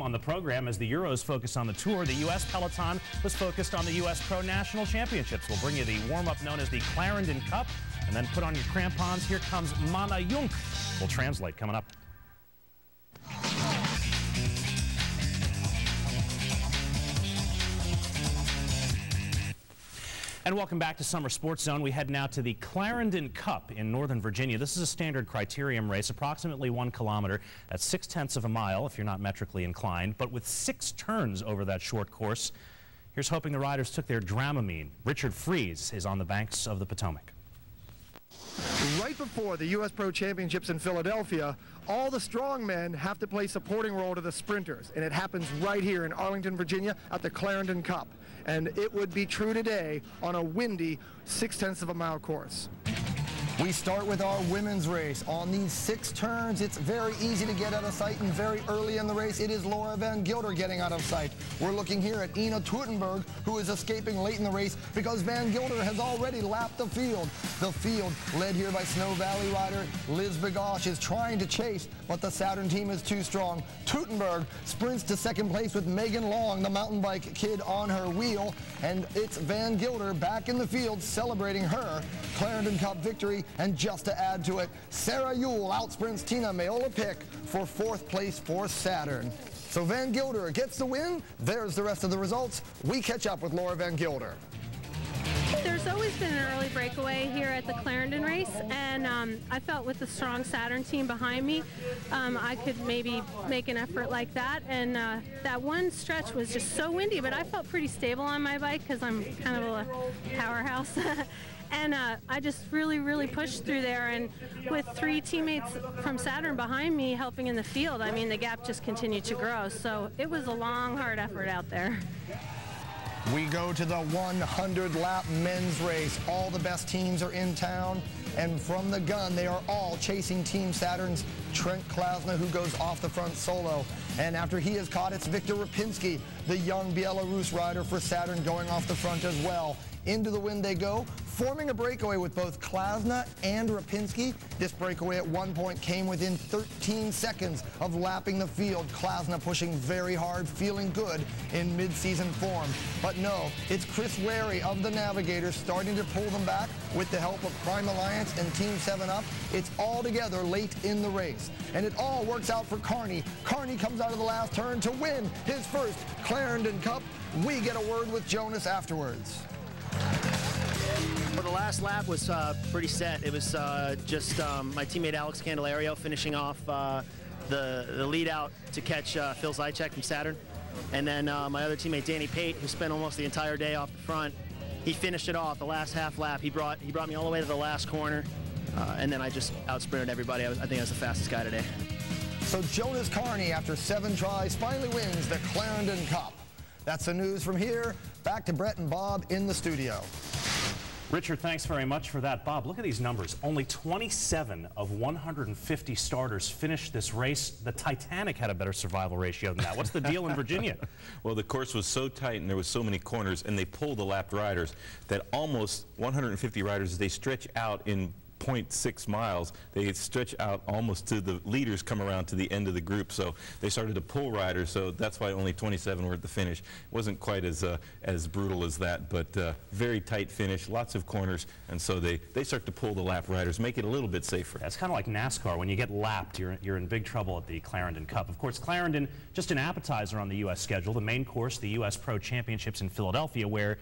On the program, as the Euros focus on the Tour, the U.S. peloton was focused on the U.S. Pro National Championships. We'll bring you the warm-up known as the Clarendon Cup, and then put on your crampons. Here comes Mana Jung. We'll translate coming up. And welcome back to Summer Sports Zone. We head now to the Clarendon Cup in Northern Virginia. This is a standard criterium race, approximately 1 kilometer. That's 0.6 of a mile if you're not metrically inclined, but with 6 turns over that short course. Here's hoping the riders took their Dramamine. Richard Fries is on the banks of the Potomac. Right before the U.S. Pro Championships in Philadelphia, all the strongmen have to play supporting role to the sprinters, and it happens right here in Arlington, Virginia at the Clarendon Cup. And it would be true today on a windy 0.6 of a mile course. We start with our women's race. On these 6 turns, it's very easy to get out of sight, and very early in the race, it is Laura Van Gilder getting out of sight. We're looking here at Ina Teutenberg, who is escaping late in the race because Van Gilder has already lapped the field. The field, led here by Snow Valley rider Liz Begosh, is trying to chase, but the Saturn team is too strong. Teutenberg sprints to second place with Megan Long, the mountain bike kid, on her wheel, and it's Van Gilder back in the field celebrating her Clarendon Cup victory. And just to add to it, Sarah Yule outsprints Tina Mayola-Pick for 4th place for Saturn. So Van Gilder gets the win. There's the rest of the results. We catch up with Laura Van Gilder. There's always been an early breakaway here at the Clarendon race, and I felt with the strong Saturn team behind me, I could maybe make an effort like that. And that one stretch was just so windy, but I felt pretty stable on my bike because I'm kind of a powerhouse. And I just really pushed through there, and with 3 teammates from Saturn behind me helping in the field, I mean, the gap just continued to grow. So it was a long, hard effort out there. We go to the 100-lap men's race. All the best teams are in town, and from the gun, they are all chasing Team Saturn's Trent Klasna, who goes off the front solo. And after he is caught, it's Viktor Rapinski, the young Belarus rider for Saturn, going off the front as well. Into the wind they go, forming a breakaway with both Klasna and Rapinski. This breakaway at one point came within 13 seconds of lapping the field. Klasna pushing very hard, feeling good in mid-season form. But no, it's Chris Larry of the Navigators starting to pull them back with the help of Prime Alliance and Team 7-Up. It's all together late in the race. And it all works out for Carney. Carney comes out of the last turn to win his first Clarendon Cup. We get a word with Jonas afterwards. Well, the last lap was pretty set. It was just my teammate Alex Candelario finishing off the lead out to catch Phil Zychek from Saturn. And then my other teammate Danny Pate, who spent almost the entire day off the front, he finished it off the last half lap. He brought me all the way to the last corner, and then I just outsprinted everybody. I think I was the fastest guy today. So Jonas Carney, after 7 tries, finally wins the Clarendon Cup. That's the news from here. Back to Brett and Bob in the studio. Richard, thanks very much for that. Bob, look at these numbers. Only 27 of 150 starters finished this race. The Titanic had a better survival ratio than that. What's the deal in Virginia? Well, the course was so tight and there was so many corners, and they pulled the lapped riders that almost 150 riders, as they stretch out in 0.6 miles, they stretch out almost to the leaders come around to the end of the group. So they started to pull riders, so that's why only 27 were at the finish. It wasn't quite as brutal as that, but very tight finish, lots of corners, and so they start to pull the lap riders, make it a little bit safer. That's kind of like NASCAR. When you get lapped, you're in big trouble at the Clarendon Cup. Of course, Clarendon, just an appetizer on the U.S. schedule. The main course, the U.S. Pro Championships in Philadelphia, where